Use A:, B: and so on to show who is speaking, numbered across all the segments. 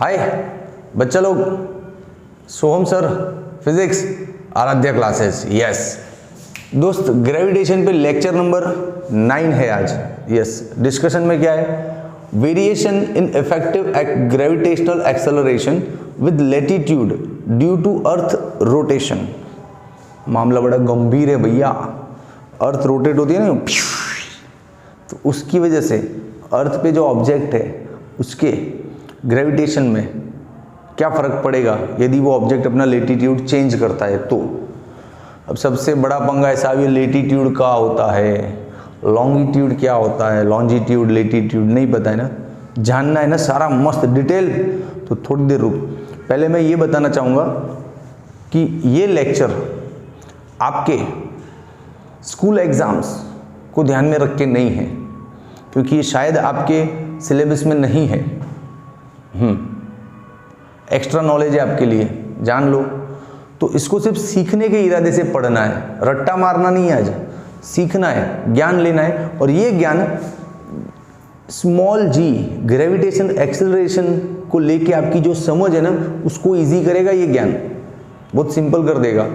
A: हाय बच्चा लोग, Soham sir physics Aaradhya classes. Yes दोस्त, ग्रेविटेशन पे लेक्चर नंबर 9 है आज। यस, डिस्कशन में क्या है? Variation in effective gravitational acceleration with latitude due to earth rotation. मामला बड़ा गंभीर है भैया। अर्थ रोटेट होती है ना, तो उसकी वजह से अर्थ पे जो ऑब्जेक्ट है उसके ग्रेविटेशन में क्या फ़र्क पड़ेगा यदि वो ऑब्जेक्ट अपना लेटीट्यूड चेंज करता है तो। अब सबसे बड़ा पंगा ऐसा भी, लेटीट्यूड क्या होता है, लॉन्गिट्यूड क्या होता है, लॉन्जिट्यूड लेटीट्यूड नहीं पता है ना, जानना है ना सारा मस्त डिटेल। तो थोड़ी देर रुक, पहले मैं ये बताना चाहूँगा कि ये लेक्चर आपके स्कूल एग्ज़ाम्स को ध्यान में रख के नहीं है, क्योंकि ये शायद आपके सिलेबस में नहीं है। एक्स्ट्रा नॉलेज है आपके लिए, जान लो। तो इसको सिर्फ सीखने के इरादे से पढ़ना है, रट्टा मारना नहीं है। आज सीखना है, ज्ञान लेना है। और ये ज्ञान स्मॉल जी ग्रेविटेशन एक्सेलरेशन को लेके आपकी जो समझ है ना उसको इजी करेगा। ये ज्ञान बहुत सिंपल कर देगा।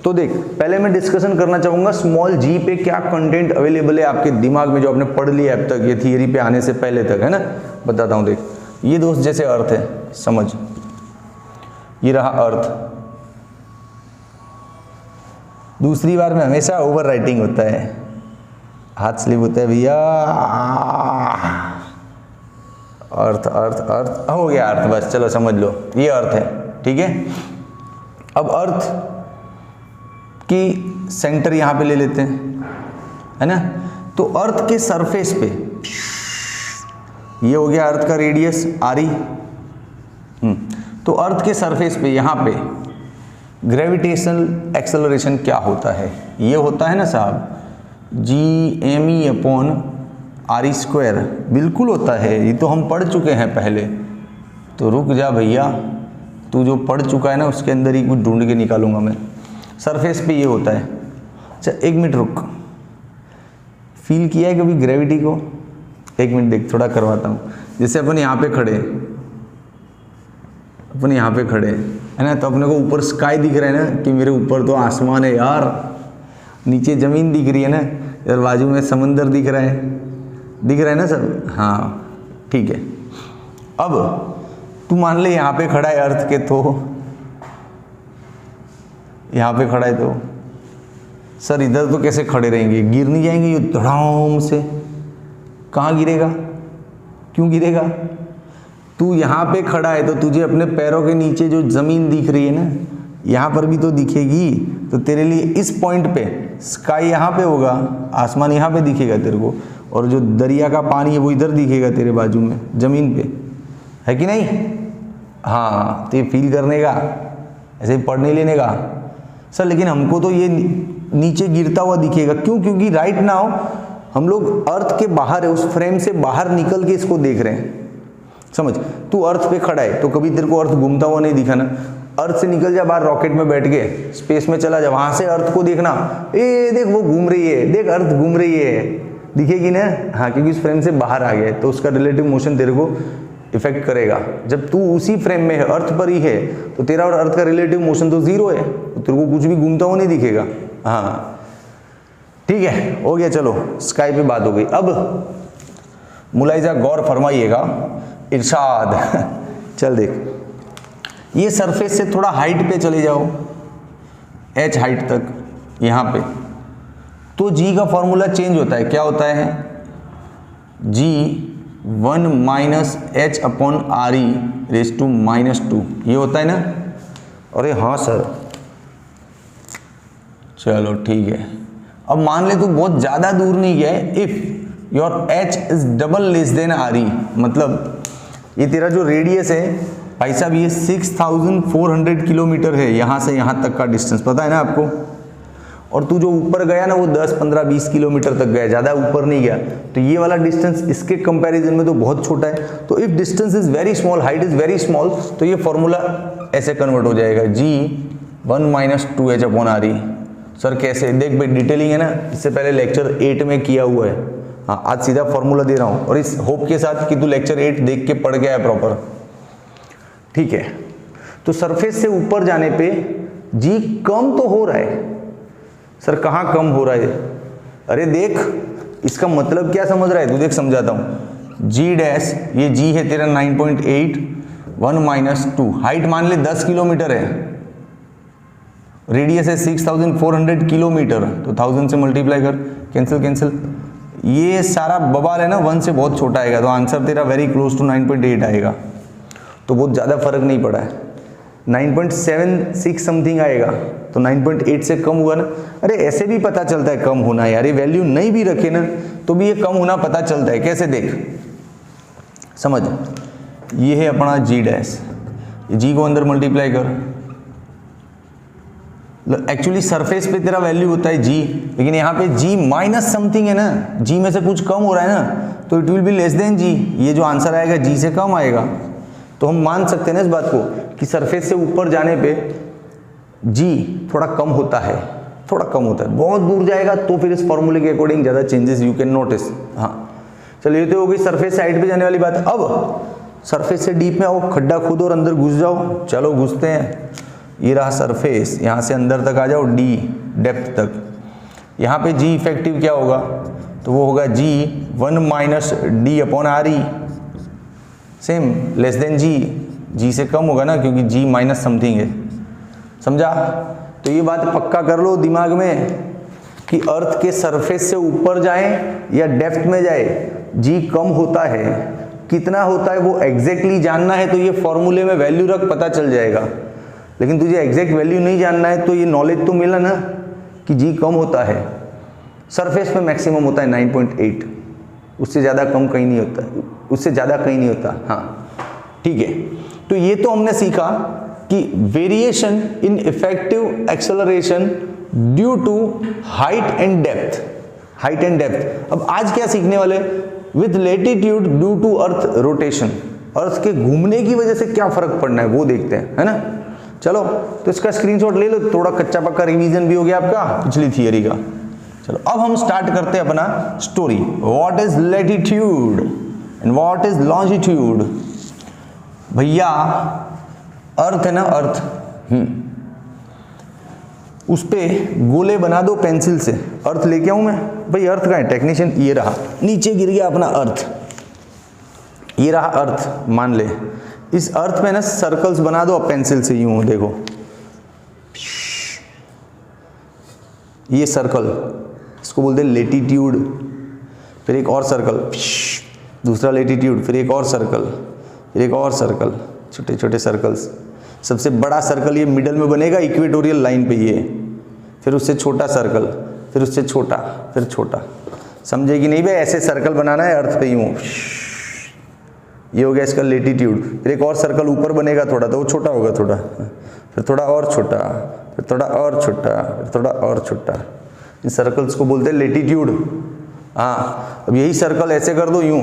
A: तो देख, पहले मैं डिस्कशन करना चाहूँगा स्मॉल जी पे क्या कंटेंट अवेलेबल है आपके दिमाग में जो आपने पढ़ लिया अब तक, ये थियरी पे आने से पहले तक, है ना। बताता हूँ, देख ये दोस्त जैसे अर्थ है, समझ, ये रहा अर्थ। दूसरी बार में हमेशा ओवर राइटिंग होता है, हाथ स्लिप होता है भैया। अर्थ अर्थ अर्थ हो गया, अर्थ, बस चलो समझ लो ये अर्थ है, ठीक है। अब अर्थ की सेंटर यहाँ पे ले लेते हैं, है ना। तो अर्थ के सरफेस पे ये हो गया अर्थ का रेडियस आर ई। तो अर्थ के सरफेस पे यहाँ पे ग्रेविटेशनल एक्सेलरेशन क्या होता है? ये होता है ना साहब, G_me/r²। बिल्कुल होता है, ये तो हम पढ़ चुके हैं पहले। तो रुक जा भैया, तू जो पढ़ चुका है ना उसके अंदर ही कुछ ढूंढ के निकालूंगा मैं। सरफेस पे ये होता है। अच्छा एक मिनट रुक, फील किया है कभी ग्रेविटी को? एक मिनट देख, थोड़ा करवाता हूँ। जैसे अपन यहाँ पे खड़े, अपन यहाँ पे खड़े है ना, तो अपने को ऊपर स्काई दिख रहा है ना कि मेरे ऊपर तो आसमान है यार, नीचे ज़मीन दिख रही है ना, इधर बाजू में समंदर दिख रहा है ना सब। हाँ ठीक है। अब तू मान ले यहाँ पे खड़ा है अर्थ के, तो यहाँ पे खड़ा है तो सर इधर तो कैसे खड़े रहेंगे, गिर नहीं जाएंगे ये धड़ाम से? कहाँ गिरेगा, क्यों गिरेगा? तू यहाँ पे खड़ा है तो तुझे अपने पैरों के नीचे जो ज़मीन दिख रही है ना, यहाँ पर भी तो दिखेगी। तो तेरे लिए इस पॉइंट पे स्काई यहाँ पे होगा, आसमान यहाँ पे दिखेगा तेरे को, और जो दरिया का पानी है वो इधर दिखेगा तेरे बाजू में ज़मीन पे, है कि नहीं? हाँ, तो ये फील करने का, ऐसे ही पढ़ नहीं लेने का सर। लेकिन हमको तो ये नीचे गिरता हुआ दिखेगा, क्यों? क्योंकि राइट नाउ हम लोग अर्थ के बाहर है, उस फ्रेम से बाहर निकल के इसको देख रहे हैं। समझ, तू अर्थ पे खड़ा है तो कभी तेरे को अर्थ घूमता हुआ नहीं दिखा ना। अर्थ से निकल जा बाहर, रॉकेट में बैठ के स्पेस में चला जा, वहां से अर्थ को देखना, ए देख वो घूम रही है, देख अर्थ घूम रही है, दिखेगी ना। हाँ, क्योंकि उस फ्रेम से बाहर आ गया तो उसका रिलेटिव मोशन तेरे को इफेक्ट करेगा। जब तू उसी फ्रेम में है, अर्थ पर ही है, तो तेरा और अर्थ का रिलेटिव मोशन तो जीरो है, तो तेरे को कुछ भी घूमता हुआ नहीं दिखेगा। हाँ ठीक है, हो गया। चलो स्काई पे बात हो गई। अब मुलाइजा गौर फरमाइएगा, इरशाद चल देख, ये सरफेस से थोड़ा हाइट पे चले जाओ, h हाइट तक यहाँ पे, तो g का फॉर्मूला चेंज होता है। क्या होता है? G1-h/re⁻², ये होता है ना। अरे हाँ सर, चलो ठीक है। अब मान ले तू बहुत ज़्यादा दूर नहीं गया है। If your h is double less than re, मतलब ये तेरा जो रेडियस है भाई साहब, ये 6400 किलोमीटर है यहाँ से यहाँ तक का डिस्टेंस, पता है ना आपको। और तू जो ऊपर गया ना वो 10, 15, 20 किलोमीटर तक गया, ज़्यादा ऊपर नहीं गया। तो ये वाला डिस्टेंस इसके कंपैरिजन में तो बहुत छोटा है। तो if distance is very small, height is very small, तो ये फॉर्मूला ऐसे कन्वर्ट हो जाएगा, G1-2h/re। सर कैसे? देख भाई डिटेलिंग है ना, इससे पहले लेक्चर 8 में किया हुआ है। हाँ, आज सीधा फॉर्मूला दे रहा हूँ, और इस होप के साथ कि तू लेक्चर 8 देख के पढ़ गया है प्रॉपर। ठीक है, तो सरफेस से ऊपर जाने पे जी कम तो हो रहा है। सर कहाँ कम हो रहा है? अरे देख, इसका मतलब क्या समझ रहा है तू? देख समझाता हूँ। जी डैश, ये जी है तेरा 9.8, 1 माइनस 2, हाइट मान ले 10 किलोमीटर है, रेडियस है 6400 किलोमीटर, तो 1000 से मल्टीप्लाई कर, कैंसिल कैंसिल, ये सारा बवाल है ना 1 से बहुत छोटा आएगा, तो आंसर तेरा वेरी क्लोज टू 9.8 आएगा। तो बहुत ज़्यादा फर्क नहीं पड़ा है, 9.76 समथिंग आएगा, तो 9.8 से कम हुआ ना। अरे ऐसे भी पता चलता है कम होना यार, ये वैल्यू नहीं भी रखे ना तो भी ये कम होना पता चलता है। कैसे देख, समझ, ये है अपना जी डैश, जी को अंदर मल्टीप्लाई कर, एक्चुअली सरफेस पे तेरा वैल्यू होता है जी, लेकिन यहाँ पे जी माइनस समथिंग है ना, जी में से कुछ कम हो रहा है ना, तो it will be less than g, ये जो आंसर आएगा जी से कम आएगा। तो हम मान सकते हैं ना इस बात को कि सरफेस से ऊपर जाने पे जी थोड़ा कम होता है, थोड़ा कम होता है। बहुत दूर जाएगा तो फिर इस फॉर्मूले के अकॉर्डिंग ज़्यादा चेंजेस यू कैन नोटिस। हाँ चलिए, तो हो गई सरफेस साइड पे जाने वाली बात। अब सरफेस से डीप में आओ, खड्डा खोदो और अंदर घुस जाओ। चलो घुसते हैं, ये रहा सरफेस, यहाँ से अंदर तक आ जाओ डी डेप्थ तक। यहाँ पे जी इफेक्टिव क्या होगा, तो वो होगा G 1 minus D upon R E, same less than G, G से कम होगा ना क्योंकि जी माइनस समथिंग है। समझा? तो ये बात पक्का कर लो दिमाग में कि अर्थ के सरफेस से ऊपर जाएं या डेप्थ में जाए, जी कम होता है। कितना होता है वो एग्जैक्टली जानना है तो ये फॉर्मूले में वैल्यू रख, पता चल जाएगा। लेकिन तुझे एग्जैक्ट वैल्यू नहीं जानना है तो ये नॉलेज तो मिला ना कि जी कम होता है। सरफेस में मैक्सिमम होता है 9.8, उससे ज़्यादा कम कहीं नहीं होता, उससे ज़्यादा कहीं नहीं होता। हाँ ठीक है, तो ये तो हमने सीखा कि variation in effective acceleration due to height and depth, height and depth. अब आज क्या सीखने वाले, with latitude due to earth rotation, earth के घूमने की वजह से क्या फर्क पड़ना है वो देखते हैं, है ना। चलो तो इसका स्क्रीनशॉट ले लो, थोड़ा कच्चा पक्का रिवीजन भी हो गया आपका पिछली थियरी का। चलो अब हम स्टार्ट करते हैं अपना story. What is latitude and what is longitude. भैया अर्थ है ना, अर्थ, उस पे गोले बना दो पेंसिल से। अर्थ लेके आऊं मैं, भाई अर्थ कहाँ है, टेक्नीशियन, ये रहा, नीचे गिर गया अपना अर्थ, ये रहा अर्थ मान ले। इस अर्थ में ना सर्कल्स बना दो पेंसिल से, यूं देखो, ये सर्कल, इसको बोलते हैं लेटीट्यूड। फिर एक और सर्कल, दूसरा लेटीट्यूड, फिर एक और सर्कल, फिर एक और सर्कल, छोटे छोटे सर्कल्स। सबसे बड़ा सर्कल ये मिडल में बनेगा इक्वेटोरियल लाइन पे, ये फिर उससे छोटा सर्कल, फिर उससे छोटा, फिर छोटा। समझे कि नहीं भाई, ऐसे सर्कल बनाना है अर्थ पे, यूं, ये हो गया इसका लेटीट्यूड। फिर एक और सर्कल ऊपर बनेगा थोड़ा, तो वो छोटा होगा थोड़ा, फिर थोड़ा और छोटा, फिर थोड़ा और छोटा, फिर थोड़ा और छोटा। इन सर्कल्स को बोलते हैं लेटीट्यूड। हाँ, अब यही सर्कल ऐसे कर दो, यूं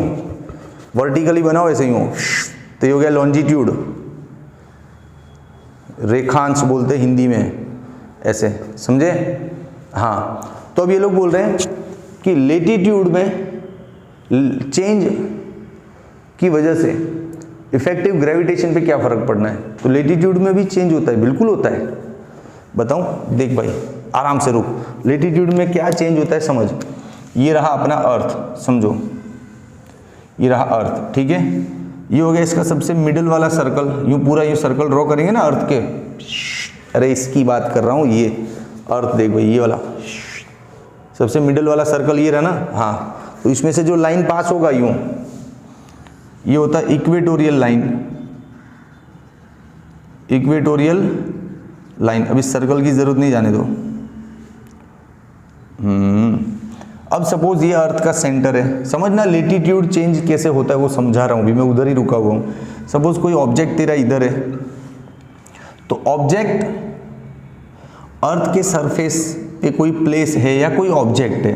A: वर्टिकली बनाओ ऐसे यूं, तो ये हो गया लॉन्जिट्यूड। रेखांश बोलते हैं हिंदी में, ऐसे, समझे। हाँ, तो अब ये लोग बोल रहे हैं कि लेटीट्यूड में चेंज की वजह से इफेक्टिव ग्रेविटेशन पे क्या फर्क पड़ना है। तो लेटीट्यूड में भी चेंज होता है, बिल्कुल होता है। बताऊं, देख भाई आराम से रुक, लेटीट्यूड में क्या चेंज होता है समझ। ये रहा अपना अर्थ, समझो, ये रहा अर्थ, ठीक है। ये हो गया इसका सबसे मिडिल वाला सर्कल, यूं पूरा ये सर्कल ड्रॉ करेंगे ना अर्थ के, अरे इसकी बात कर रहा हूं, ये अर्थ देख भाई, ये वाला सबसे मिडिल वाला सर्कल ये रहा ना। हाँ, तो इसमें से जो लाइन पास होगा यूं, ये होता है इक्वेटोरियल लाइन, इक्वेटोरियल लाइन। अब इस सर्कल की जरूरत नहीं, जाने दो। अब सपोज ये अर्थ का सेंटर है, समझना लेटीट्यूड चेंज कैसे होता है वो समझा रहा हूं, भी मैं उधर ही रुका हुआ हूं। सपोज कोई ऑब्जेक्ट तेरा इधर है, तो ऑब्जेक्ट अर्थ के सरफेस पे कोई प्लेस है या कोई ऑब्जेक्ट है,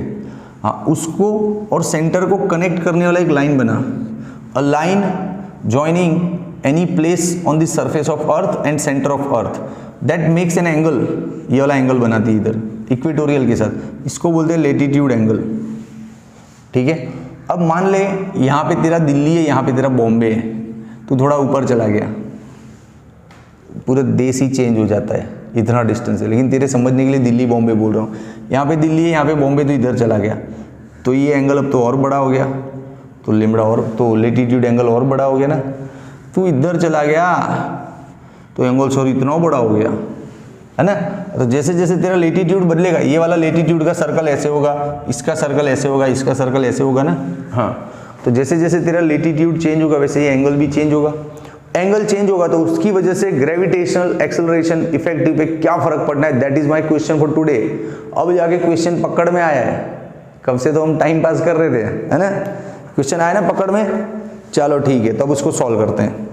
A: हाँ, उसको और सेंटर को कनेक्ट करने वाला एक लाइन बना, a line joining any place on the surface of earth and centre of earth that makes an angle. ये वाला एंगल बनाती है इधर इक्वेटोरियल के साथ, इसको बोलते हैं लेटीट्यूड एंगल, ठीक है। अब मान ले यहाँ पे तेरा दिल्ली है, यहाँ पे तेरा बॉम्बे है, तू थोड़ा ऊपर चला गया, पूरा देश ही चेंज हो जाता है, इतना डिस्टेंस है। लेकिन तेरे समझने के लिए दिल्ली बॉम्बे बोल रहा हूँ, यहाँ पे दिल्ली है, यहाँ पे बॉम्बे, तो इधर चला गया तो ये एंगल अब तो और बड़ा हो गया, तो लिम्बडा और तो लेटीट्यूड एंगल और बड़ा हो गया ना। तू इधर चला गया तो एंगल सॉरी इतना बड़ा हो गया, है ना। तो जैसे जैसे तेरा लेटीट्यूड बदलेगा, ये वाला लेटीट्यूड का सर्कल ऐसे होगा, इसका सर्कल ऐसे होगा, इसका सर्कल ऐसे होगा ना। हाँ, तो जैसे जैसे तेरा लेटीट्यूड चेंज होगा वैसे ये एंगल भी चेंज होगा। एंगल चेंज होगा तो उसकी वजह से ग्रेविटेशनल एक्सेलरेशन इफेक्टिव पे क्या फर्क पड़ना है, that is my question for today. अब जाके क्वेश्चन पकड़ में आया है, कब से तो हम टाइम पास कर रहे थे, है ना। क्वेश्चन आया ना पकड़ में, चलो ठीक है, तब उसको सॉल्व करते हैं।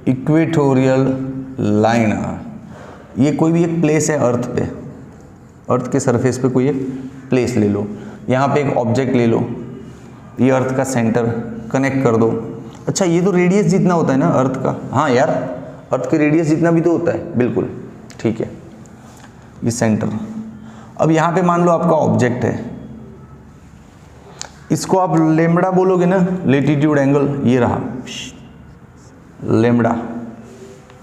A: इक्वेटोरियल लाइन, ये कोई भी एक प्लेस है अर्थ पे, अर्थ के सरफेस पे कोई एक प्लेस ले लो, यहाँ पे एक ऑब्जेक्ट ले लो, ये अर्थ का सेंटर कनेक्ट कर दो। अच्छा, ये तो रेडियस जितना होता है ना अर्थ का, हाँ यार अर्थ के रेडियस जितना भी तो होता है, बिल्कुल ठीक है, ये सेंटर। अब यहाँ पे मान लो आपका ऑब्जेक्ट है, इसको आप लेम्बडा बोलोगे ना, लेटीट्यूड एंगल ये रहा लेम्बडा,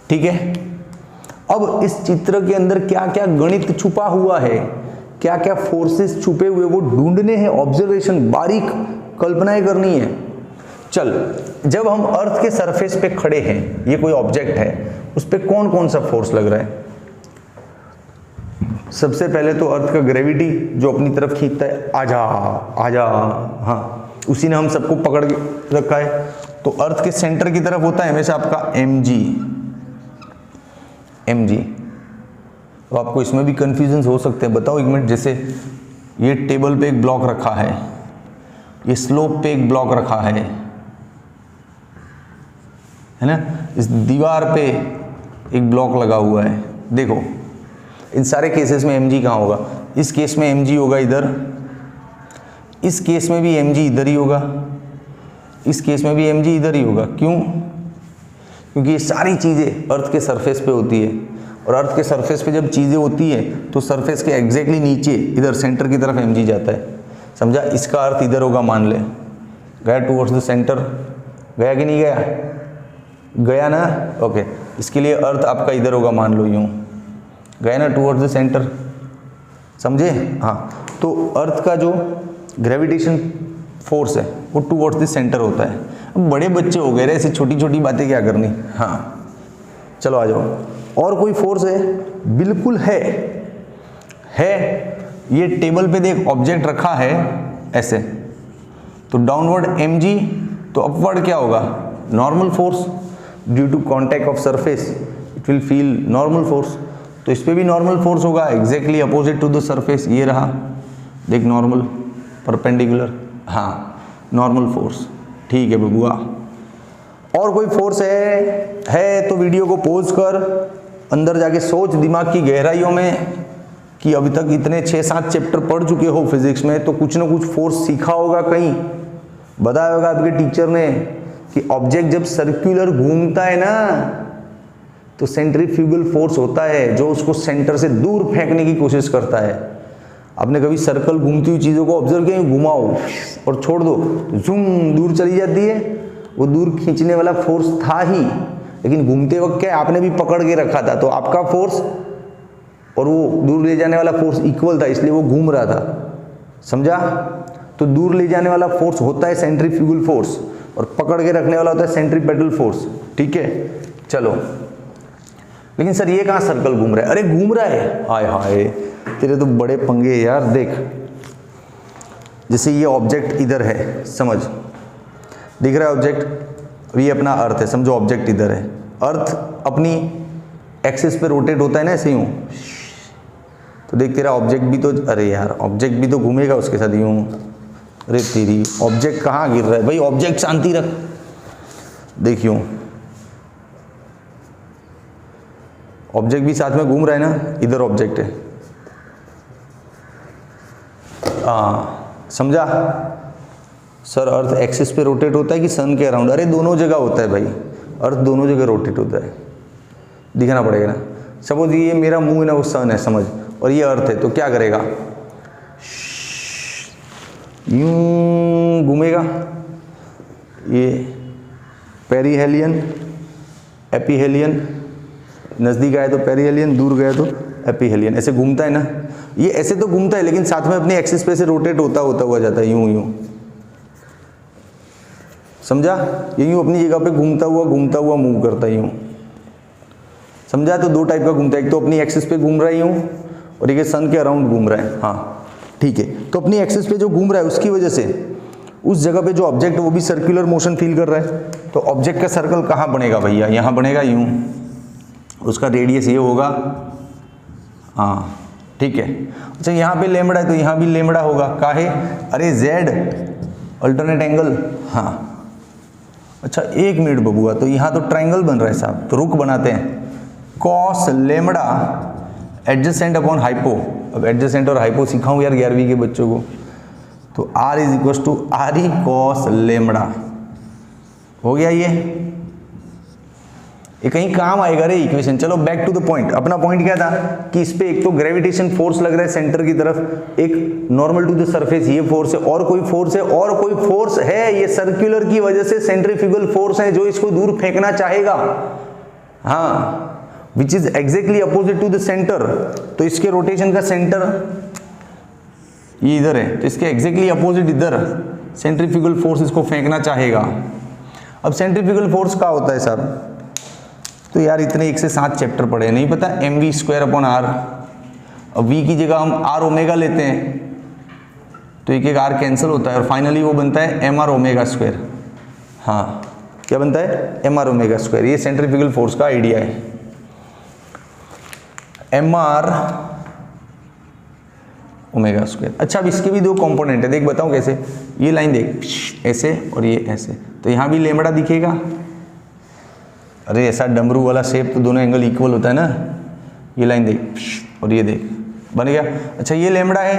A: ठीक है। अब इस चित्र के अंदर क्या क्या गणित छुपा हुआ है, क्या क्या फोर्सेस छुपे हुए, वो ढूंढने हैं, ऑब्जर्वेशन, बारीक कल्पनाएं करनी है। चल, जब हम अर्थ के सरफेस पे खड़े हैं, ये कोई ऑब्जेक्ट है, उस पे कौन कौन सा फोर्स लग रहा है। सबसे पहले तो अर्थ का ग्रेविटी जो अपनी तरफ खींचता है, आजा आजा, हाँ उसी ने हम सबको पकड़ के रखा है। तो अर्थ के सेंटर की तरफ होता है हमेशा आपका mg। तो आपको इसमें भी कंफ्यूजन हो सकते हैं, बताओ एक मिनट। जैसे ये टेबल पे एक ब्लॉक रखा है, ये स्लोप पे एक ब्लॉक रखा है ना, इस दीवार पे एक ब्लॉक लगा हुआ है। देखो इन सारे केसेस में mg कहाँ होगा, इस केस में mg होगा इधर, इस केस में भी mg इधर ही होगा, इस केस में भी mg इधर ही होगा। क्यों? क्योंकि ये सारी चीज़ें अर्थ के सरफेस पे होती है, और अर्थ के सरफेस पे जब चीज़ें होती हैं तो सरफेस के एग्जैक्टली नीचे इधर सेंटर की तरफ mg जाता है, समझा। इसका अर्थ इधर होगा, मान ले गया टूवर्ड्स द सेंटर, गया कि नहीं गया, गया ना, ओके। इसके लिए अर्थ आपका इधर होगा, मान लो यूँ, गया ना टूवर्ड्स द सेंटर, समझे। हाँ, तो अर्थ का जो ग्रेविटेशन फोर्स है वो टूवर्ड्स द सेंटर होता है। अब बड़े बच्चे हो गए रे, ऐसी छोटी छोटी बातें क्या करनी। हाँ चलो आ जाओ। और कोई फोर्स है, बिल्कुल है। ये टेबल पे देख ऑब्जेक्ट रखा है ऐसे, तो डाउनवर्ड mg, तो अपवर्ड क्या होगा, normal force, due to contact of surface it will feel normal force. तो इस पे भी नॉर्मल फोर्स होगा, exactly opposite to the surface, ये रहा देख नॉर्मल परपेंडिकुलर, हाँ नॉर्मल फोर्स, ठीक है बबुआ। और कोई फोर्स है तो वीडियो को पॉज कर, अंदर जाके सोच दिमाग की गहराइयों में, कि अभी तक इतने 6-7 चैप्टर पढ़ चुके हो फिजिक्स में, तो कुछ ना कुछ फोर्स सीखा होगा, कहीं बताया होगा आपके टीचर ने कि ऑब्जेक्ट जब सर्कुलर घूमता है ना तो सेंट्रीफ्यूगल फोर्स होता है जो उसको सेंटर से दूर फेंकने की कोशिश करता है। आपने कभी सर्कल घूमती हुई चीज़ों को ऑब्जर्व किया, घुमाओ और छोड़ दो, जूम दूर चली जाती है, वो दूर खींचने वाला फोर्स था ही, लेकिन घूमते वक्त क्या आपने भी पकड़ के रखा था, तो आपका फोर्स और वो दूर ले जाने वाला फोर्स इक्वल था, इसलिए वो घूम रहा था, समझा। तो दूर ले जाने वाला फोर्स होता है सेंट्रीफ्यूगल फोर्स, और पकड़ के रखने वाला होता है सेंट्रीपेटल फोर्स, ठीक है। चलो, लेकिन सर ये कहाँ सर्कल घूम रहा है, अरे घूम रहा है, हाय हाय तेरे तो बड़े पंगे यार। देख जैसे ये ऑब्जेक्ट इधर है, समझ, दिख रहा है ऑब्जेक्ट, ये अपना अर्थ है, समझो ऑब्जेक्ट इधर है, अर्थ अपनी एक्सिस पे रोटेट होता है ना ऐसे यूँ, तो देख तेरा ऑब्जेक्ट भी तो, अरे यार ऑब्जेक्ट भी तो घूमेगा उसके साथ यूँ, अरे तेरी ऑब्जेक्ट कहाँ गिर रहा है भाई, ऑब्जेक्ट शांति रख, देख यूँ ऑब्जेक्ट भी साथ में घूम रहा है ना, इधर ऑब्जेक्ट है, हाँ समझा, सर अर्थ एक्सिस पे रोटेट होता है कि सन के अराउंड? अरे दोनों जगह होता है भाई, अर्थ दोनों जगह रोटेट होता है, दिखना पड़ेगा ना। सपोज ये मेरा मुंह है ना, वो सन है समझ, और ये अर्थ है, तो क्या करेगा, यूं घूमेगा, ये पेरीहेलियन, एपीहेलियन, नज़दीक आए तो पेरीहेलियन, दूर गया तो एपीहेलियन, ऐसे घूमता है ना। ये ऐसे तो घूमता है लेकिन साथ में अपनी एक्सिस पे से रोटेट होता हुआ जाता है, यूं यूं, समझा? ये यूं अपनी जगह पे घूमता हुआ मूव करता है, यूं, समझा? तो दो टाइप का घूमता है, एक तो अपनी एक्सिस पे घूम रहा है यूं, और एक सन के अराउंड घूम रहा है। हाँ ठीक है, तो अपनी एक्सिस पे जो घूम रहा है उसकी वजह से उस जगह पे जो ऑब्जेक्ट है वो भी सर्कुलर मोशन फील कर रहा है, तो ऑब्जेक्ट का सर्कल कहाँ बनेगा भैया, यहाँ बनेगा यूं, उसका रेडियस ये होगा, हाँ ठीक है। अच्छा यहाँ पे लेमड़ा है तो यहाँ भी लेमड़ा होगा, काहे, अरे जेड अल्टरनेट एंगल, हाँ अच्छा एक मिनट बबुआ, तो यहाँ तो ट्रायंगल बन रहा है साहब, तो रुक बनाते हैं, cos lambda adjacent upon hypo. अब एडजेसेंट और हाइपो सिखाऊं यार 11वीं के बच्चों को, तो R is equal to R E cos lambda, हो गया ये कहीं काम आएगा रे इक्वेशन। चलो बैक टू द पॉइंट, अपना पॉइंट क्या था कि इस पे एक तो ग्रेविटेशन फोर्स लग रहा है सेंटर की तरफ, एक नॉर्मल टू द सरफेस ये फोर्स है, और कोई फोर्स है, और कोई फोर्स है, ये सर्कुलर की वजह से सेंट्रीफ्यूगल फोर्स है जो इसको दूर फेंकना चाहेगा, हाँ, which is exactly opposite to the centre. तो इसके रोटेशन का सेंटर ये इधर है, तो इसके एग्जैक्टली अपोजिट इधर सेंट्रीफ्यूगल फोर्स इसको फेंकना चाहेगा। अब सेंट्रीफ्यूगल फोर्स क्या होता है साहब, तो यार इतने 1 से 7 चैप्टर पढ़े, नहीं पता, mv²/r। अब v की जगह हम r ओमेगा लेते हैं तो एक r कैंसिल होता है और फाइनली वो बनता है mr ओमेगा²। हाँ क्या बनता है, mr ओमेगा²। ये सेंट्रीफ्यूगल फोर्स का आइडिया है, mr ओमेगा²। अच्छा अब इसके भी दो कंपोनेंट है, देख बताऊं कैसे, ये लाइन देख ऐसे और ये ऐसे, तो यहाँ भी लेमड़ा दिखेगा, अरे ऐसा डमरू वाला शेप, तो दोनों एंगल इक्वल होता है ना, ये लाइन देख और ये देख, बन गया। अच्छा ये लेमड़ा है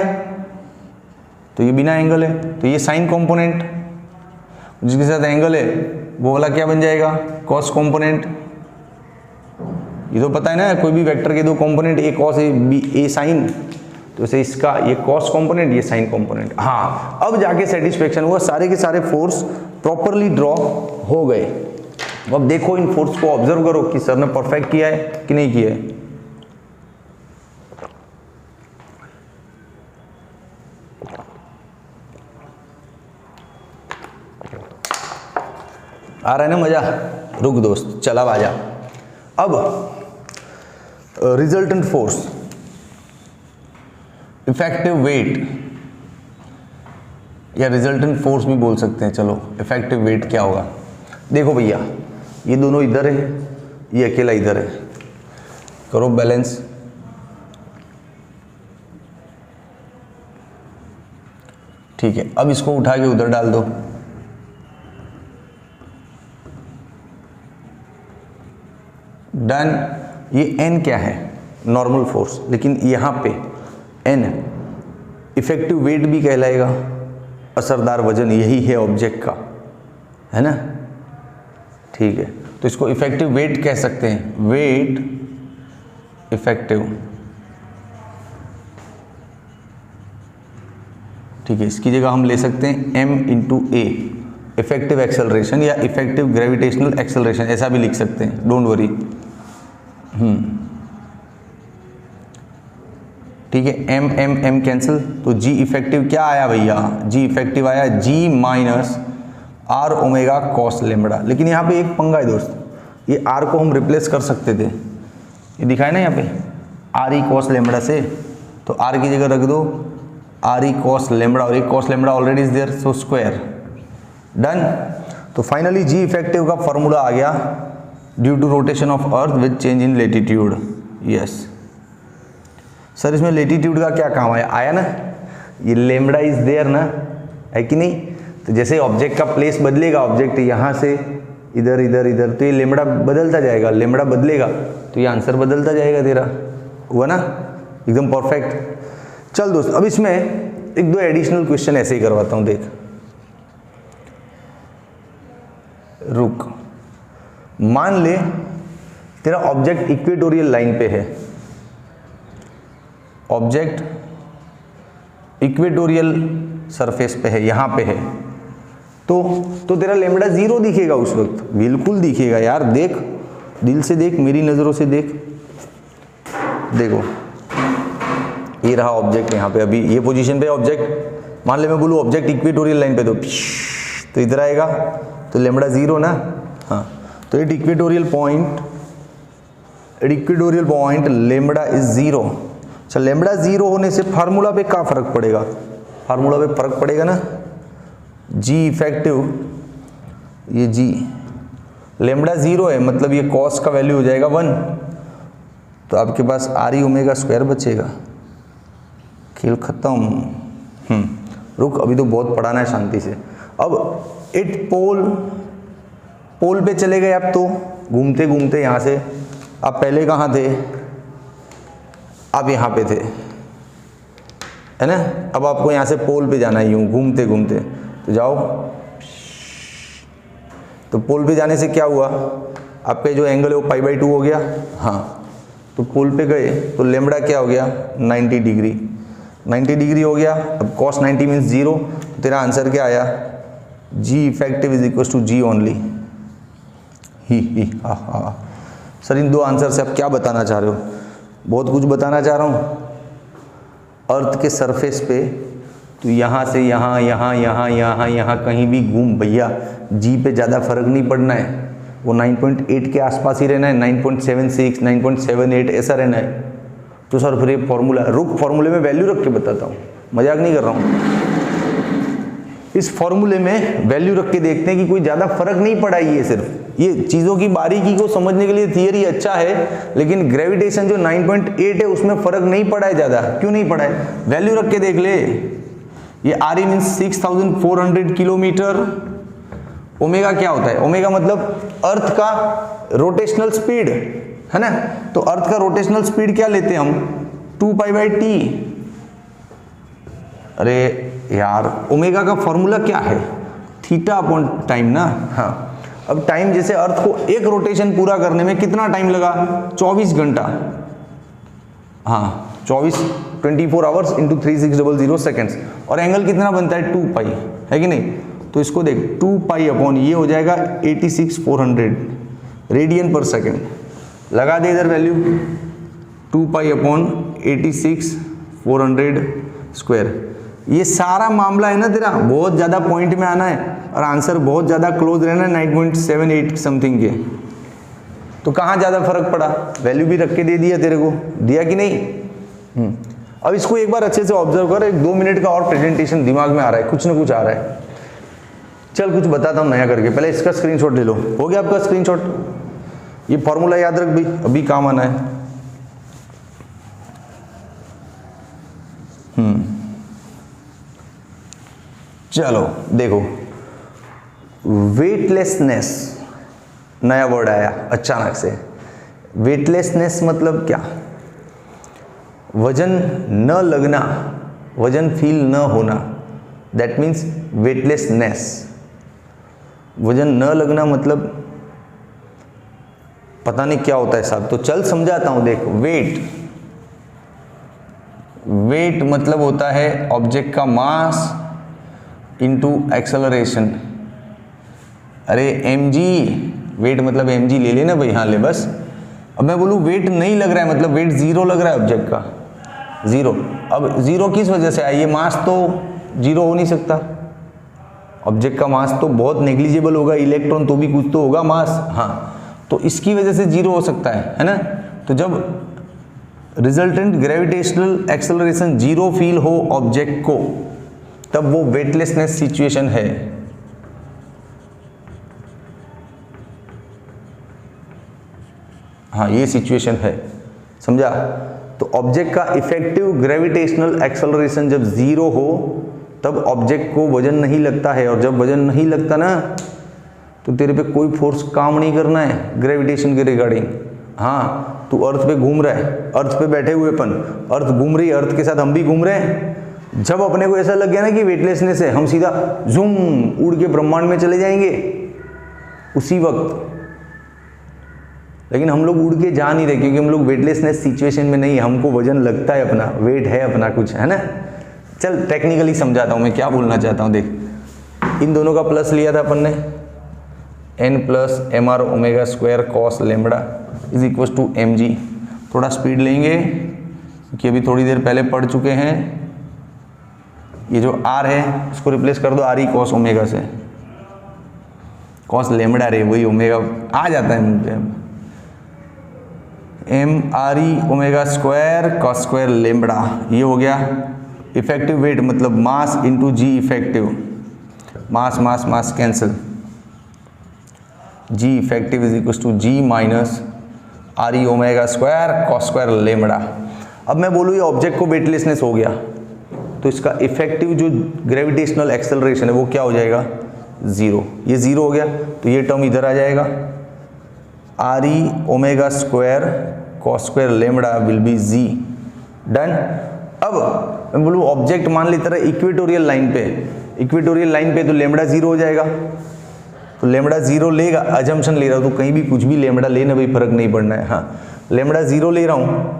A: तो ये बिना एंगल है, तो ये साइन कंपोनेंट, जिसके साथ एंगल है वो वाला क्या बन जाएगा, कॉस कंपोनेंट। ये तो पता है ना, कोई भी वेक्टर के दो component, A cos A sign, तो इसे इसका ये कॉस कंपोनेंट, ये साइन कंपोनेंट। हाँ अब जाके सेटिस्फेक्शन हुआ, सारे के सारे फोर्स प्रॉपरली ड्रॉ हो गए। अब देखो इन फोर्स को ऑब्जर्व करो कि सर ने परफेक्ट किया है कि नहीं किया है। आ रहा है ना मजा, रुक दोस्त चला आजा। अब रिजल्टेंट फोर्स, इफेक्टिव वेट या रिजल्टेंट फोर्स भी बोल सकते हैं। चलो इफेक्टिव वेट क्या होगा, देखो भैया ये दोनों इधर है, ये अकेला इधर है, करो बैलेंस। ठीक है, अब इसको उठा के उधर डाल दो, डन। ये n क्या है, नॉर्मल फोर्स, लेकिन यहाँ पे n इफेक्टिव वेट भी कहलाएगा, असरदार वजन, यही है ऑब्जेक्ट का, है ना। ठीक है, तो इसको इफेक्टिव वेट कह सकते हैं, वेट इफेक्टिव। ठीक है, इसकी जगह हम ले सकते हैं m इंटू ए, इफेक्टिव एक्सेलरेशन या इफेक्टिव ग्रेविटेशनल एक्सेलरेशन, ऐसा भी लिख सकते हैं, डोंट वरी। ठीक है, m कैंसिल, तो g इफेक्टिव क्या आया भैया, g इफेक्टिव आया g minus R omega cos lambda. लेकिन यहाँ पे एक पंगा है दोस्त, ये r को हम रिप्लेस कर सकते थे, ये दिखाए ना यहाँ पे आर ई कॉस लेमड़ा से, तो r की जगह रख दो आर ई कॉस लेमड़ा, और एक cos lambda already is there, so square, done. तो फाइनली g इफेक्टिव का फॉर्मूला आ गया, due to rotation of earth with change in latitude. Yes sir, इसमें लेटीट्यूड का क्या काम आया, आया ना, ये लेमड़ा इज देयर ना, है कि नहीं। तो जैसे ऑब्जेक्ट का प्लेस बदलेगा, ऑब्जेक्ट यहाँ से इधर इधर इधर, तो ये लेमड़ा बदलता जाएगा, लेमड़ा बदलेगा तो ये आंसर बदलता जाएगा तेरा, हुआ ना, एकदम परफेक्ट। चल दोस्त, अब इसमें एक दो एडिशनल क्वेश्चन ऐसे ही करवाता हूँ, देख। रुक, मान ले तेरा ऑब्जेक्ट इक्वेटोरियल लाइन पे है, ऑब्जेक्ट इक्वेटोरियल सरफेस पे है, यहां पे है, तो तेरा लेमडा 0 दिखेगा उस वक्त, बिल्कुल दिखेगा यार। देख, दिल से देख, मेरी नज़रों से देख, देखो ये रहा ऑब्जेक्ट यहाँ पे, अभी ये पोजीशन पे ऑब्जेक्ट। मान ले मैं बोलूँ ऑब्जेक्ट इक्वेटोरियल लाइन पे, तो इधर आएगा, तो लेमडा 0 ना। हाँ, तो at equatorial point lambda is 0। अच्छा, लेमडा 0 होने से फार्मूला पे क्या फर्क पड़ेगा? फार्मूला पे फर्क पड़ेगा ना, जी इफेक्टिव, ये जी लेमडा 0 है, मतलब ये कॉस का वैल्यू हो जाएगा 1, तो आपके पास आर ई ओमेगा स्क्वायर बचेगा। खेल खत्म। रुक, अभी तो बहुत पढ़ाना है शांति से। अब इट पोल पे चले गए, आप तो घूमते घूमते यहाँ से, आप पहले कहाँ थे? आप यहाँ पे थे, है ना। अब आपको यहाँ से पोल पे जाना है, यूँ घूमते घूमते, तो जाओ। तो पोल पे जाने से क्या हुआ? आपका जो एंगल है वो π/2 हो गया। हाँ, तो पोल पे गए तो लेमडा क्या हो गया? 90 डिग्री, 90 डिग्री हो गया। अब cos 90 मीन्स 0, तो तेरा आंसर क्या आया? G effective is equal to g only. ही हा। सर, इन दो आंसर से आप क्या बताना चाह रहे हो? बहुत कुछ बताना चाह रहा हूँ। अर्थ के सरफेस पे तो यहाँ से यहाँ कहीं भी घूम भैया, जी पे ज़्यादा फर्क नहीं पड़ना है, वो 9.8 के आसपास ही रहना है, 9.76, 9.78 ऐसा रहना है। तो सर फिर ये फॉर्मूला, रुक, फॉर्मूले में वैल्यू रख के बताता हूँ, मजाक नहीं कर रहा हूँ। इस फॉर्मूले में वैल्यू रख के देखते हैं कि कोई ज़्यादा फर्क नहीं पड़ा। ये सिर्फ ये चीज़ों की बारीकी को समझने के लिए थियरी अच्छा है, लेकिन ग्रेविटेशन जो 9.8 है उसमें फर्क नहीं पड़ा है ज़्यादा। क्यों नहीं पड़ा है? वैल्यू रख के देख ले। ये R E means 6400 kilometre. Omega क्या होता है? ओमेगा मतलब अर्थ का रोटेशनल स्पीड, है ना। तो अर्थ का रोटेशनल स्पीड क्या लेते हैं हम? 2π/t। अरे यार, ओमेगा का फॉर्मूला क्या है? थीटा अपॉन टाइम ना। हाँ, अब टाइम, जैसे अर्थ को एक रोटेशन पूरा करने में कितना टाइम लगा? 24 घंटा। हाँ, 24 आवर्स इंटू 3600 सेकेंड्स। और एंगल कितना बनता है? 2π, है कि नहीं। तो इसको देख, 2π अपॉन ये हो जाएगा 86,400 रेडियन पर सेकेंड। लगा दे इधर वैल्यू, 2π अपॉन 86,400 स्क्वायर। ये सारा मामला है ना तेरा, बहुत ज़्यादा पॉइंट में आना है और आंसर बहुत ज़्यादा क्लोज रहना है 9.78 समथिंग के। तो कहाँ ज़्यादा फर्क पड़ा? वैल्यू भी रख के दे दिया तेरे को, दिया कि नहीं? अब इसको एक बार अच्छे से ऑब्जर्व कर। एक 2 मिनट का और प्रेजेंटेशन दिमाग में आ रहा है, कुछ ना कुछ आ रहा है। चल कुछ बताता हूँ नया करके। पहले इसका स्क्रीनशॉट ले लो। हो गया आपका स्क्रीनशॉट? ये फॉर्मूला याद रख भाई, अभी काम आना है। चलो देखो, वेटलेसनेस नया वर्ड आया अचानक से। वेटलेसनेस मतलब क्या? वजन न लगना, वजन फील न होना, दैट मीन्स वेटलेसनेस। वजन न लगना मतलब पता नहीं क्या होता है साहब, तो चल समझाता हूं। देख, वेट मतलब होता है ऑब्जेक्ट का मास इंटू एक्सेलरेशन। अरे mg, वेट मतलब mg ले लेना भाई। हाँ ले बस। अब मैं बोलूँ वेट नहीं लग रहा है, मतलब वेट 0 लग रहा है ऑब्जेक्ट का, 0। अब 0 किस वजह से आया? ये मास तो 0 हो नहीं सकता। ऑब्जेक्ट का मास तो बहुत नेग्लिजिबल होगा, इलेक्ट्रॉन तो भी कुछ तो होगा मास। हाँ, तो इसकी वजह से 0 हो सकता है ना। तो जब रिजल्टेंट ग्रेविटेशनल एक्सेलरेशन 0 फील हो ऑब्जेक्ट को, तब वो वेटलेसनेस सिचुएशन है। हाँ, ये सिचुएशन है, समझा। तो ऑब्जेक्ट का इफेक्टिव ग्रेविटेशनल एक्सेलरेशन जब 0 हो, तब ऑब्जेक्ट को वजन नहीं लगता है। और जब वजन नहीं लगता ना, तो तेरे पे कोई फोर्स काम नहीं करना है ग्रेविटेशन के रिगार्डिंग। हाँ, तू अर्थ पे घूम रहा है, अर्थ पे बैठे हुए अपन, अर्थ घूम रही है, अर्थ के साथ हम भी घूम रहे हैं। जब अपने को ऐसा लग गया ना कि वेटलेसनेस है, हम सीधा जूम उड़ के ब्रह्मांड में चले जाएंगे। उसी वक्त। लेकिन हम लोग उड़ के जा नहीं रहे क्योंकि हम लोग वेटलेसनेस सिचुएशन में नहीं है, हमको वजन लगता है अपना, वेट है अपना कुछ, है ना। चल टेक्निकली समझाता हूँ मैं क्या बोलना चाहता हूँ। देख, इन दोनों का प्लस लिया था अपन ने, n plus mr omega square cos lambda is equal to mg। थोड़ा स्पीड लेंगे क्योंकि अभी थोड़ी देर पहले पढ़ चुके हैं। ये जो r है इसको रिप्लेस कर दो आर ई कॉस ओमेगा से, कॉस लेमड़ा रे वही ओमेगा आ जाता है मुझे, M R E omega square cos square lambda. ये हो गया इफेक्टिव वेट, मतलब mass into G effective, mass mass mass cancel, G effective is equal to G minus R E omega square cos square lambda. अब मैं बोलूँ ये object को weightlessness हो गया तो इसका इफेक्टिव जो ग्रेविटेशनल एक्सेलरेशन है वो क्या हो जाएगा, ज़ीरो। ये ज़ीरो हो गया तो ये टर्म इधर आ जाएगा, R E omega square cos square lambda will be G. Done. अब मैं बोलूँ ऑब्जेक्ट मान ली तरह इक्वेटोरियल लाइन पे, इक्वेटोरियल लाइन पे तो लेमड़ा जीरो हो जाएगा, तो लेमड़ा जीरो लेगा, अजम्पशन ले रहा हूँ तो कहीं भी कुछ भी लेमड़ा लेना भाई फर्क नहीं पड़ना है। हाँ, लेमड़ा जीरो ले रहा हूँ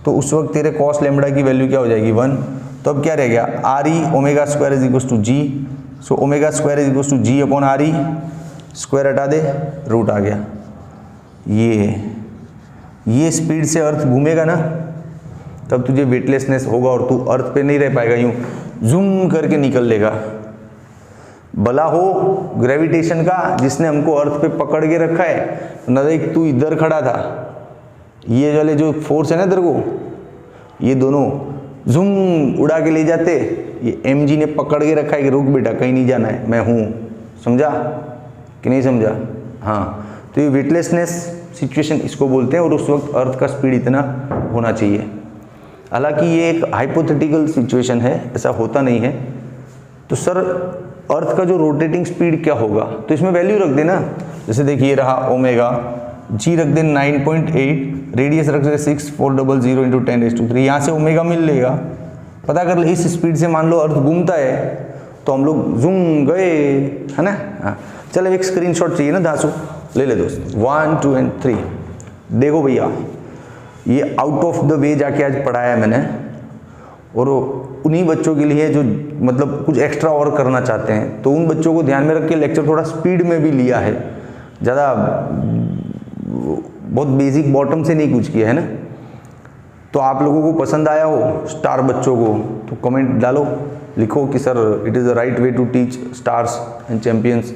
A: तो उस वक्त तेरे कॉस लेमड़ा की वैल्यू क्या हो जाएगी, 1। तो अब क्या रह गया, R E omega square is equal to G, so omega square is equal to G upon R E, square हटा दे रूट आ गया। ये स्पीड से अर्थ घूमेगा ना तब तुझे वेटलेसनेस होगा और तू अर्थ पे नहीं रह पाएगा, यूं जूम करके निकल लेगा। भला हो ग्रेविटेशन का जिसने हमको अर्थ पे पकड़ के रखा है, न देख तू इधर खड़ा था, ये वाले जो फोर्स है ना तेरे को, ये दोनों जूम उड़ा के ले जाते, ये mg ने पकड़ के रखा है कि रुक बेटा कहीं नहीं जाना है, मैं हूँ। समझा कि नहीं समझा? हाँ, तो ये वेटलेसनेस सिचुएशन इसको बोलते हैं और उस वक्त अर्थ का स्पीड इतना होना चाहिए। हालांकि ये एक हाइपोथेटिकल सिचुएशन है, ऐसा होता नहीं है। तो सर अर्थ का जो रोटेटिंग स्पीड क्या होगा, तो इसमें वैल्यू रख देना। जैसे देखिए रहा ओमेगा, जी रख दे 9.8, रेडियस रख दे 6400 इंटू 10⁻3, यहाँ से ओमेगा मिल लेगा। पता कर ले इस स्पीड से मान लो अर्थ घूमता है तो हम लोग जूम गए, है ना। हाँ, चलो एक स्क्रीनशॉट चाहिए ना दासू, ले ले दोस्त, 1 2 एंड 3। देखो भैया ये आउट ऑफ द वे जाके आज पढ़ाया मैंने, और उन्हीं बच्चों के लिए जो मतलब कुछ एक्स्ट्रा और करना चाहते हैं, तो उन बच्चों को ध्यान में रख के लेक्चर थोड़ा स्पीड में भी लिया है, ज़्यादा बहुत बेसिक बॉटम से नहीं कुछ किया है ना। तो आप लोगों को पसंद आया हो स्टार बच्चों को तो कमेंट डालो, लिखो कि sir it is the right way to teach stars and champions.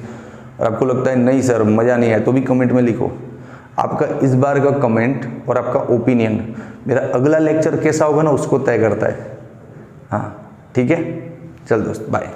A: और आपको लगता है नहीं सर मज़ा नहीं आया तो भी कमेंट में लिखो। आपका इस बार का कमेंट और आपका ओपिनियन मेरा अगला लेक्चर कैसा होगा ना उसको तय करता है। हाँ ठीक है, चल दोस्त बाय।